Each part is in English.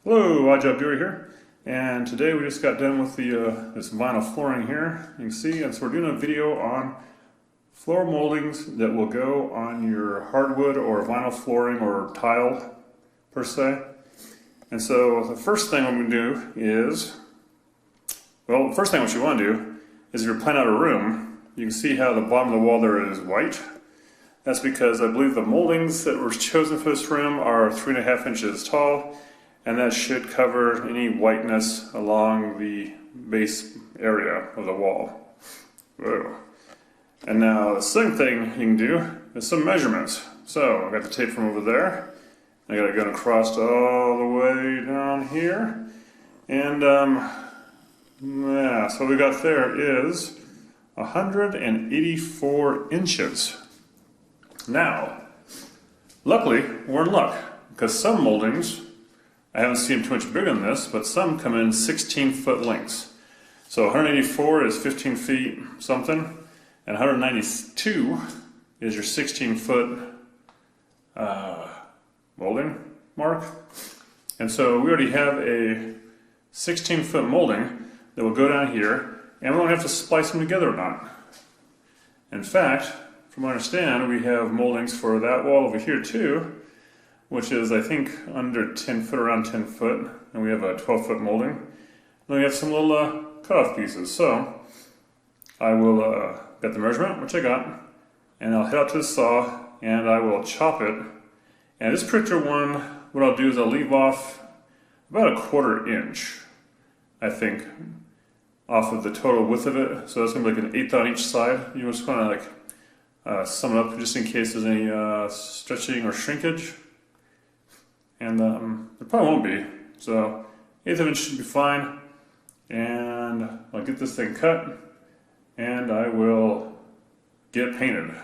Hello, Odd Job Doer here, and today we just got done with the this vinyl flooring here. You can see, and so we're doing a video on floor moldings that will go on your hardwood or vinyl flooring or tile per se. And so the first thing I'm going to do is, well, the first thing what you want to do is if you're planning out a room, you can see how the bottom of the wall there is white. That's because I believe the moldings that were chosen for this room are 3.5 inches tall. And that should cover any whiteness along the base area of the wall. Whoa. And now the second thing you can do is some measurements. So I got the tape from over there. I got it going across all the way down here. And yeah, so what we got there is 184 inches. Now, luckily, we're in luck because some moldings, I haven't seen too much bigger than this, but some come in 16-foot lengths. So 184 is 15 feet something, and 192 is your 16-foot molding mark. And so we already have a 16-foot molding that will go down here, and we don't have to splice them together or not. In fact, from what I understand, we have moldings for that wall over here too, which is, I think, under 10 foot, around 10 foot, and we have a 12-foot molding. And then we have some little cutoff pieces. So I will get the measurement, which I got, and I'll head out to the saw, and I will chop it. And this particular one, what I'll do is I'll leave off about 1/4 inch, I think, off of the total width of it. So that's going to be like 1/8 on each side. You just want to like sum it up just in case there's any stretching or shrinkage. And there probably won't be, so 1/8 of an inch should be fine. And I'll get this thing cut, and I will get painted.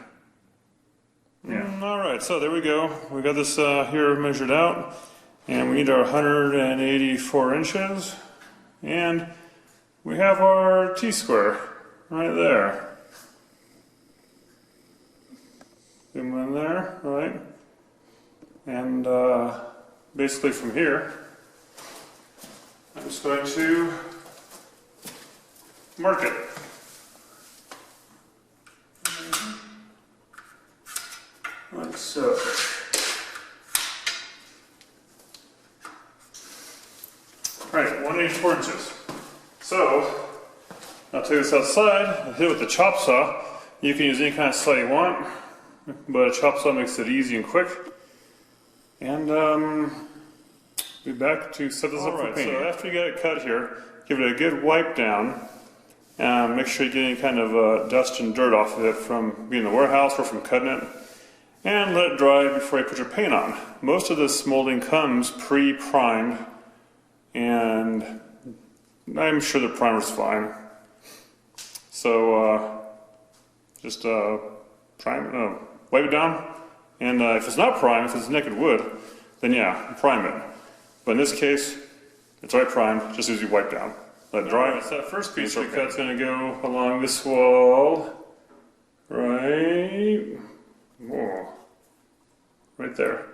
Yeah. Alright, so there we go. We got this here measured out, and we need our 184 inches, and we have our T-square right there. Zoom in there, right? And basically from here, I'm just going to mark it. Like so. Alright, 184 inches. So, I'll take this outside, I'll hit it with the chop saw. You can use any kind of saw you want, but a chop saw makes it easy and quick. And be back to set this up for painting. So after you get it cut here, give it a good wipe down. Make sure you get any kind of dust and dirt off of it from being in the warehouse or from cutting it. And let it dry before you put your paint on. Most of this molding comes pre-primed, and I'm sure the primer's fine. So just wipe it down. And if it's not primed, if it's naked wood, then yeah, prime it. But in this case, it's already primed, just as you wipe down. Let it dry. So that first piece we cut is going to go along this wall, right there.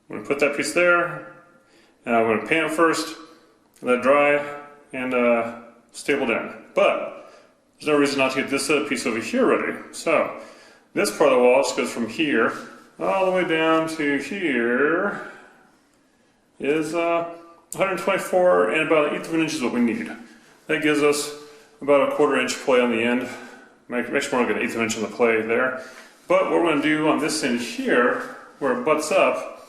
I'm going to put that piece there, and I'm going to paint it first, let it dry, and staple it in. But there's no reason not to get this piece over here ready. So this part of the wall just goes from here all the way down to here is 124 and about 1/8 of an inch is what we need. That gives us about 1/4 inch play on the end. Makes more like 1/8 of an inch on the play there. But what we're going to do on this end here, where it butts up,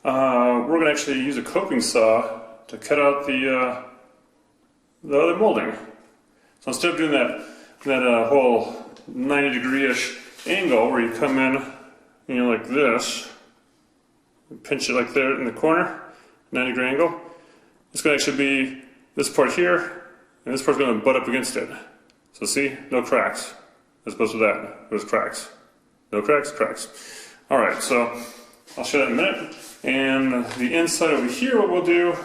we're going to actually use a coping saw to cut out the other molding. So instead of doing that whole 90-degree-ish angle where you come in, like this, pinch it like there in the corner, 90-degree angle. It's going to actually be this part here, and this part's going to butt up against it. So see, no cracks, as opposed to that. There's cracks. No cracks, cracks. Alright, so I'll show that in a minute. And the inside over here, what we'll do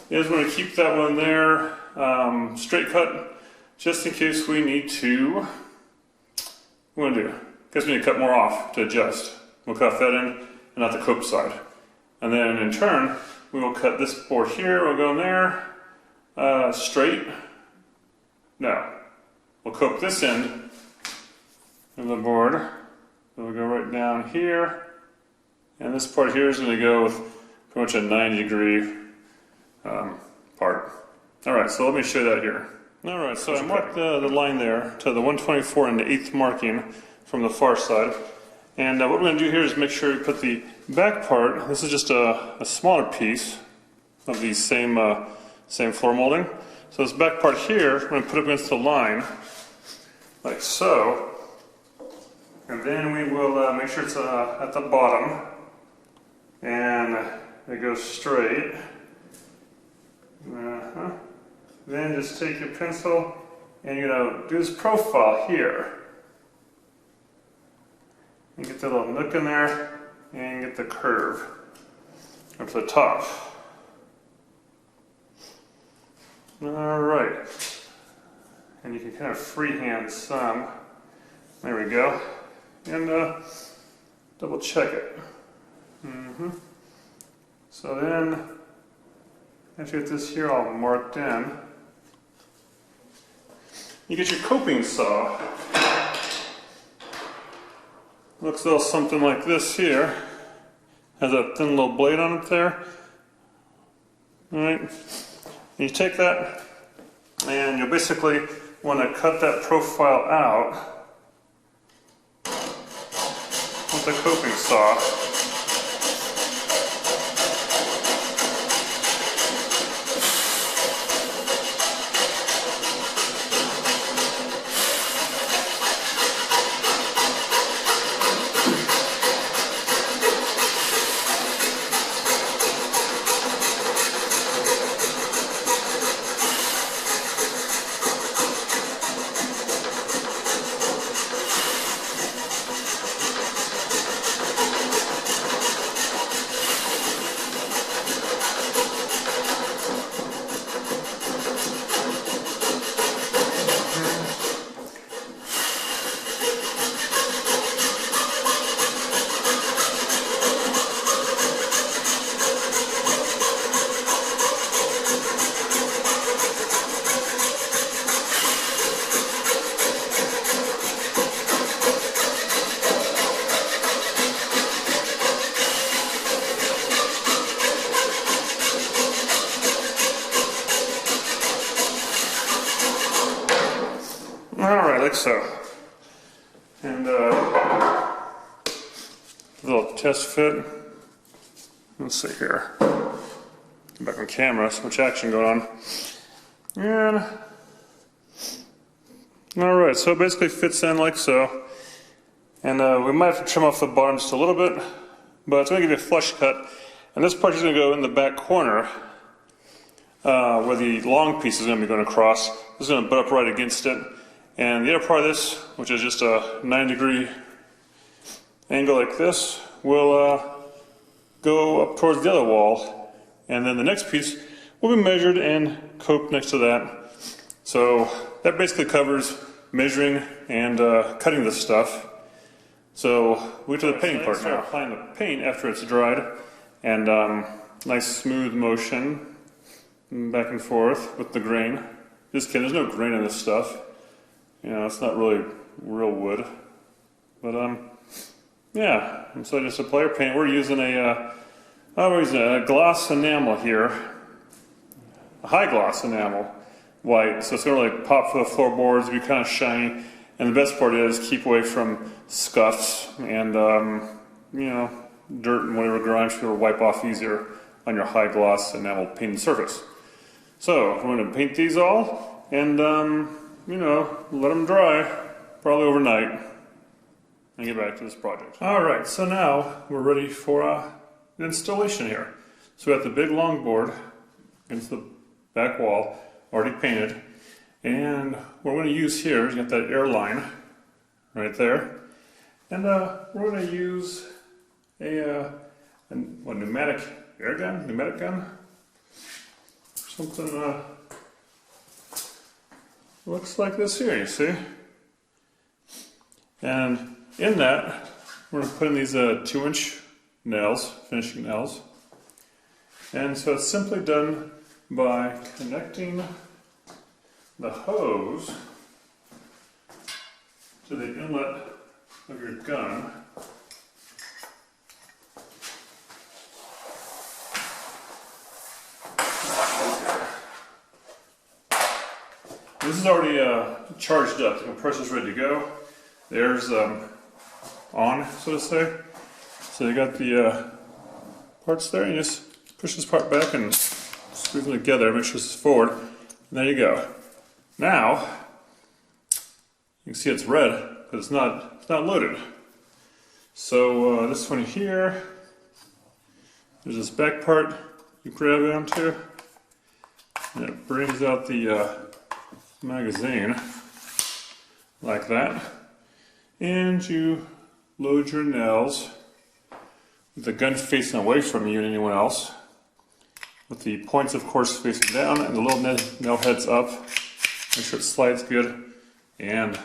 is we're going to keep that one there straight cut, just in case we need to, what we're going to do, in case we need to cut more off to adjust. We'll cut that in and not the cope side. And then in turn, we will cut this board here, we'll go in there, straight. No, we'll cope this end of the board. So we'll go right down here, and this part here is going to go with pretty much a 90-degree part. Alright, so let me show you that here. Alright, so I marked the line there to the 124 and the 8th marking from the far side. And what we're going to do here is make sure we put the back part, this is just a smaller piece of the same floor molding. So this back part here, we're going to put it against the line, like so. And then we will make sure it's at the bottom. And it goes straight. Then just take your pencil and you're going to do this profile here. You get the little nook in there and get the curve up to the top. Alright. And you can kind of freehand some. There we go. And double check it. So then, after you get this here all marked in, you get your coping saw. Looks a little something like this here. Has a thin little blade on it there. Alright. And you take that and you'll basically want to cut that profile out with the coping saw. Alright, like so. And little test fit. Let's see here. Back on camera, so much action going on. And alright, so it basically fits in like so. And we might have to trim off the bottom just a little bit, but it's going to give you a flush cut. And this part is going to go in the back corner where the long piece is going to be going across. This is going to butt up right against it. And the other part of this, which is just a 90-degree angle like this, will go up towards the other wall. And then the next piece will be measured and coped next to that. So that basically covers measuring and cutting this stuff. So we get to the painting part now. Applying the paint after it's dried, and nice smooth motion back and forth with the grain. Just kidding, there's no grain in this stuff. You know, it's not really real wood. But yeah. And so just apply our paint. We're using a gloss enamel here, a high gloss enamel white. So it's going to really pop for the floorboards, be kind of shiny. And the best part is keep away from scuffs and you know, dirt and whatever grime, to wipe off easier on your high gloss enamel painted surface. So I'm going to paint these all and you know, let them dry probably overnight and get back to this project. Alright, so now we're ready for the installation here. So we got the big long board against the back wall already painted. And what we're going to use here is, you got that air line right there. And we're going to use a pneumatic air gun, pneumatic gun. Something looks like this here, you see. And in that, we're going to put in these 2-inch nails, finishing nails. And so it's simply done by connecting the hose to the inlet of your gun. This is already charged up. The compressor's ready to go. There's on, so to say. So you got the parts there. You just push this part back and screw them together. Make sure this is forward. And there you go. Now you can see it's red because it's not loaded. So this one here, there's this back part you grab onto, and it brings out the magazine like that, and you load your nails with the gun facing away from you and anyone else, with the points of course facing down and the little nail heads up. Make sure it slides good and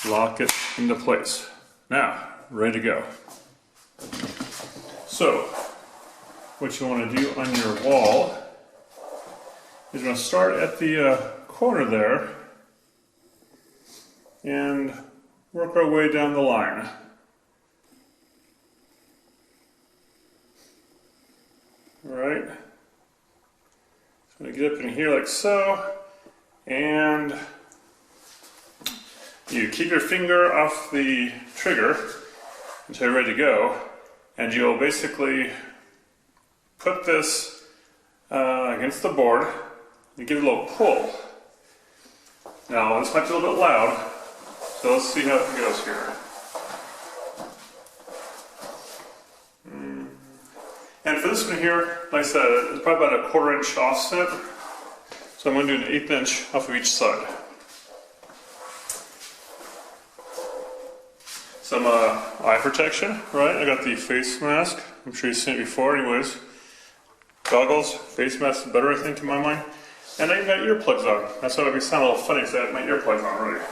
lock it into place. Now, ready to go. So what you want to do on your wall is you're going to start at the corner there and work our way down the line. Alright, so I'm going to get up in here like so, and you keep your finger off the trigger until you're ready to go, and you'll basically put this against the board and give it a little pull. Now, this might be a little bit loud, so let's see how it goes here. And for this one here, like I said, it's probably about a 1/4 inch offset. So I'm going to do an 1/8 inch off of each side. Some eye protection, right? I got the face mask. I'm sure you've seen it before anyways. Goggles, face mask is better I think in my mind. And I even got earplugs on. That's why it would sound a little funny because I have my earplugs on already.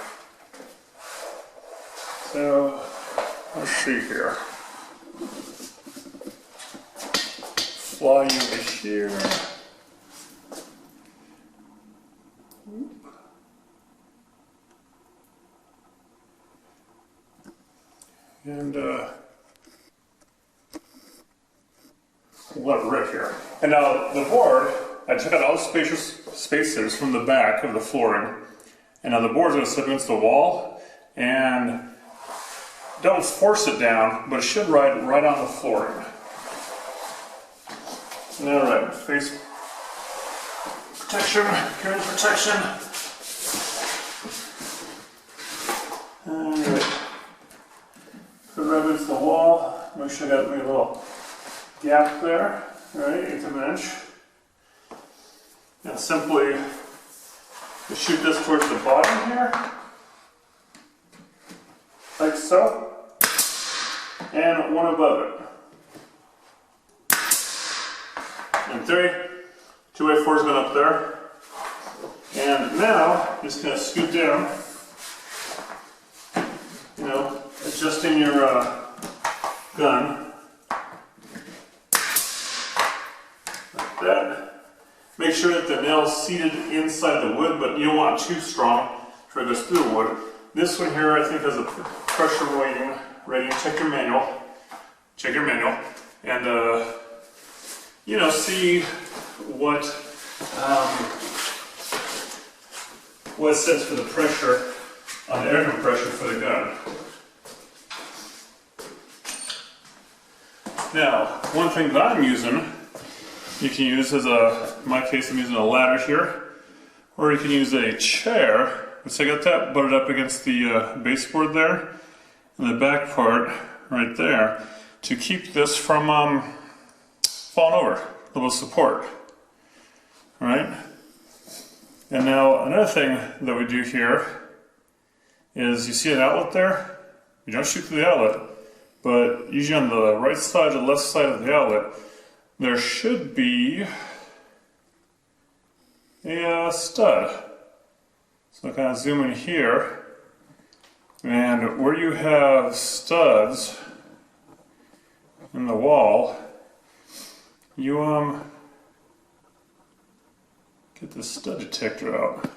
So, let's see here. Fly you over here. And let it rip here. And now the board, I took out all the spacers from the back of the flooring. And now the board's going to slip against the wall. And don't force it down, but it should ride right on the flooring. Alright, face protection, hearing protection. Alright. Put it right against the wall. Make sure I got a little gap there. Alright, 1/8 of an inch. And simply shoot this towards the bottom here. Like so. And one above it. And 3, 2x4's going up there. And now, just kind of scoot down, you know, adjusting your gun. Like that. Make sure that the nail's seated inside the wood, but you don't want it too strong so it goes through the wood. This one here, I think, has a pressure rating. Check your manual. Check your manual. And, you know, see what it says for the pressure on the air compressor for the gun. Now, one thing that I'm using, you can use as in my case I'm using a ladder here, or you can use a chair. So I got that butted up against the baseboard there, and the back part right there, to keep this from falling over, a little support. Alright? And now another thing that we do here is you see an outlet there? You don't shoot through the outlet, but usually on the right side or left side of the outlet, there should be a stud. So I'll kind of zoom in here, and where you have studs in the wall, you get the stud detector out.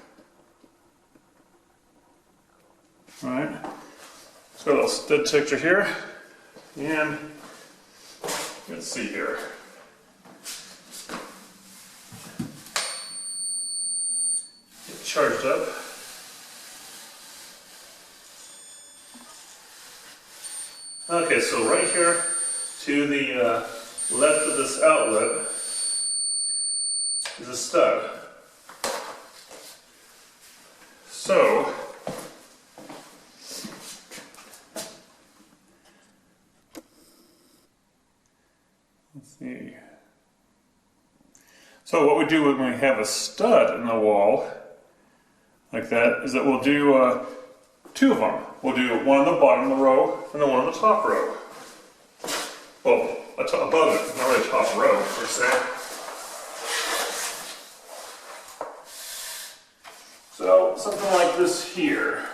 Alright, so a little stud detector here, and let's see here. Get charged up. Okay, so right here to the left of this outlet is a stud. So, let's see. So what we do when we have a stud in the wall, like that, is that we'll do two of them. We'll do one on the bottom of the row, and then one on the top row. Well, above it, not really top row, per se. So, something like this here.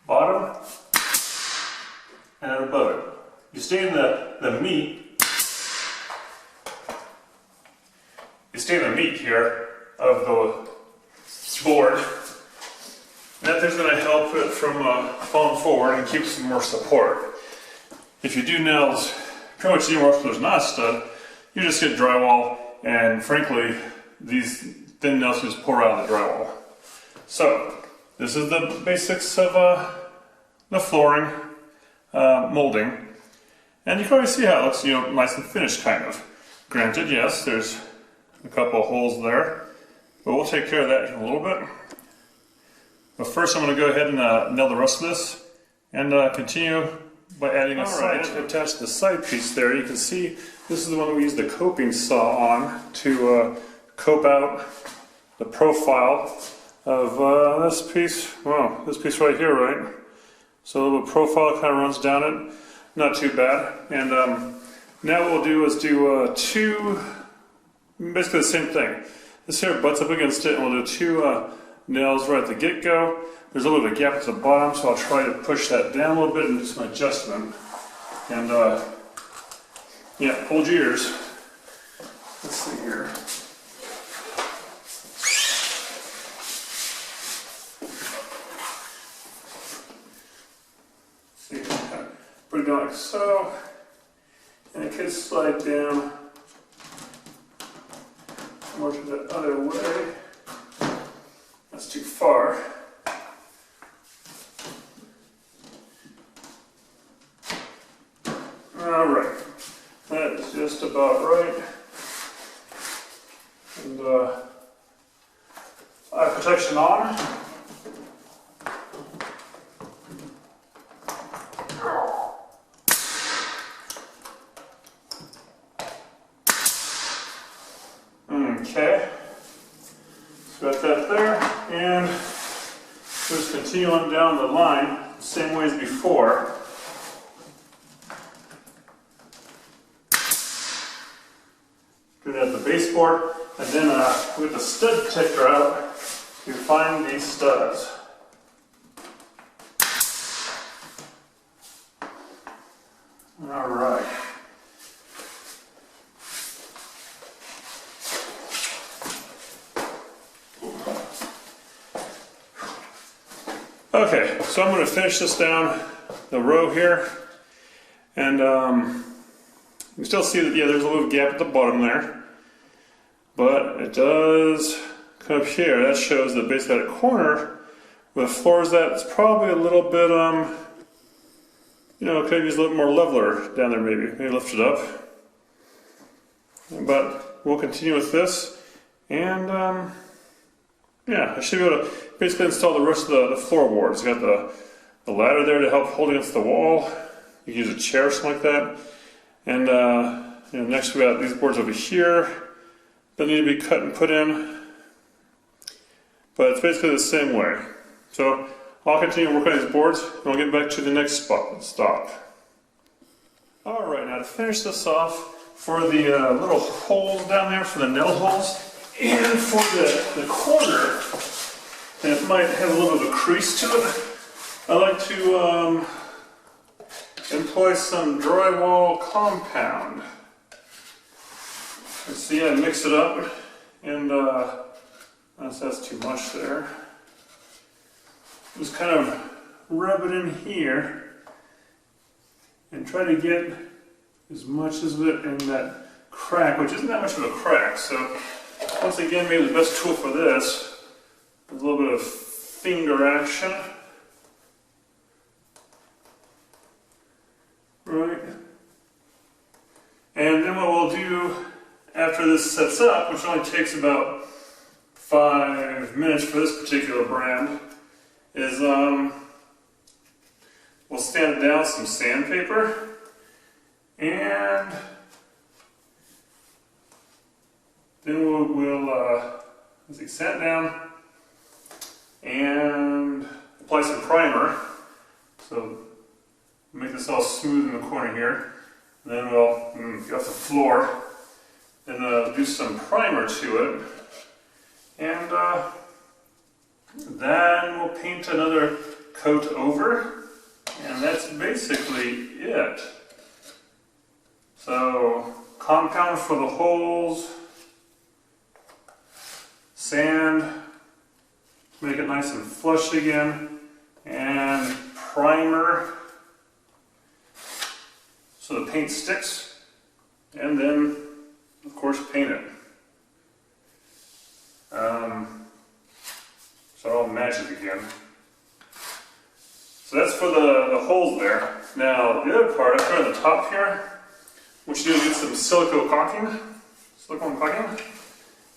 Bottom, and then above it. You stay in the meat. You stay in the meat here of the board. And that thing's going to help it from falling forward and keep some more support. If you do nails pretty much anywhere else there's not a stud, you just get drywall, and frankly, these thin nails just pour out of the drywall. So, this is the basics of the flooring molding. And you can already see how it looks, you know, nice and finished, kind of. Granted, yes, there's a couple of holes there, but we'll take care of that in a little bit. But first I'm going to go ahead and nail the rest of this, and continue by adding a side. To attach the side piece there, you can see this is the one we used the coping saw on to cope out the profile of this piece. Well, this piece right here, right? So a little profile kind of runs down it. Not too bad. And now what we'll do is do two, basically the same thing. This here butts up against it, and we'll do two nails right at the get-go. There's a little bit of a gap at the bottom, so I'll try to push that down a little bit and do some adjustment. And yeah, hold your ears. Let's see here. Put it down like so, and it could slide down more to the other way. That's too far. Alright, that is just about right. And eye protection on. Okay, so got that there, and just continue on down the line, the same way as before. Do that at the baseboard, and then with the stud detector out to find these studs. All right. Okay, so I'm going to finish this down the row here, and you can still see that, yeah, there's a little gap at the bottom there, but it does come up here. That shows that basically that corner where the floor is at, it's probably a little bit, you know, could use a little more leveler down there maybe lift it up. But we'll continue with this, and yeah, I should be able to basically install the rest of the floorboards. Got the ladder there to help hold against the wall. You can use a chair or something like that. And you know, next we got these boards over here that need to be cut and put in. But it's basically the same way. So I'll continue working on these boards, and I'll get back to the next stop. Alright, now to finish this off, for the little holes down there, for the nail holes, and for the corner, and it might have a little bit of a crease to it, I like to employ some drywall compound. And see, I mix it up and that's too much there. Just kind of rub it in here and try to get as much of it in that crack, which isn't that much of a crack. So once again, maybe the best tool for this is a little bit of finger action. Right. And then what we'll do after this sets up, which only takes about 5 minutes for this particular brand, is we'll stand down some sandpaper and then we'll sand down and apply some primer. So make this all smooth in the corner here. And then we'll get off the floor and do some primer to it. And then we'll paint another coat over. And that's basically it. So compound for the holes, sand, make it nice and flush again, and primer so the paint sticks, and then of course paint it. So it all matches again. So that's for the holes there. Now the other part, up here on the top here, what you do is get some silicone caulking,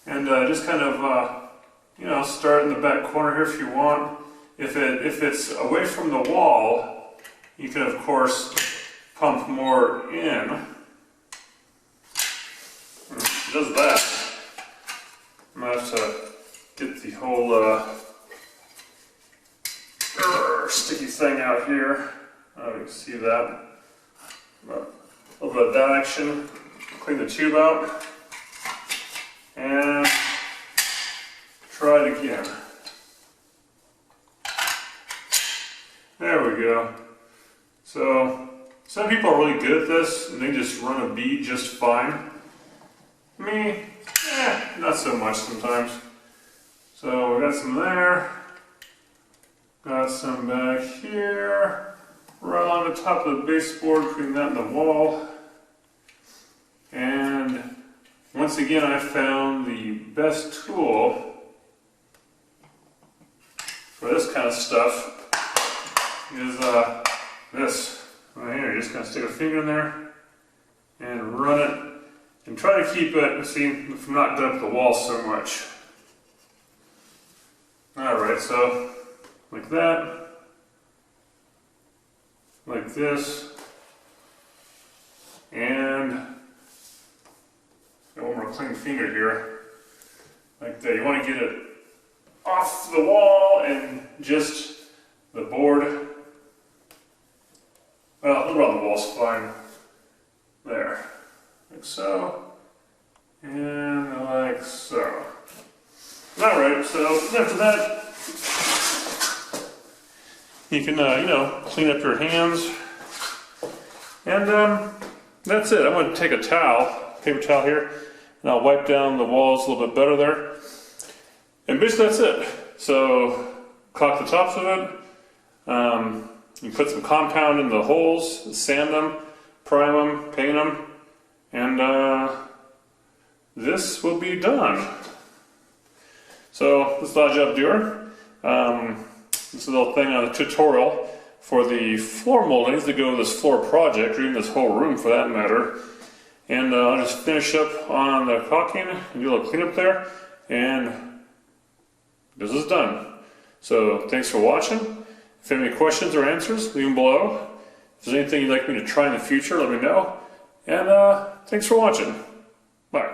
and just kind of start in the back corner here if you want. If it's away from the wall, you can of course pump more in. It does that. I'm gonna have to get the whole sticky thing out here. You can see that. A little bit of that action. Clean the tube out. And try it again. There we go. So, some people are really good at this, and they just run a bead just fine. Me, not so much sometimes. So, we got some there. Got some back here. Right on the top of the baseboard, putting that in the wall. And once again, I found the best tool for this kind of stuff is this right here. You're just going to stick a finger in there and run it and try to keep it, from not going up the wall so much. Alright, so like that, like this, and got one more clean finger here, like that. You want to get it off the wall and just the board. Well, a little on the wall's fine. There. Like so. And like so. Alright, so after that, you can, clean up your hands. And that's it. I'm going to take a towel, paper towel here, and I'll wipe down the walls a little bit better there. And basically that's it. So, caulk the tops of it. You put some compound in the holes, sand them, prime them, paint them, and this will be done. So, this is a job doer. This is a little thing on a tutorial for the floor moldings that go with this floor project, or even this whole room for that matter. And I'll just finish up on the caulking and do a little cleanup there, and this is done. So thanks for watching. If you have any questions or answers, leave them below. If there's anything you'd like me to try in the future, let me know. And thanks for watching. Bye.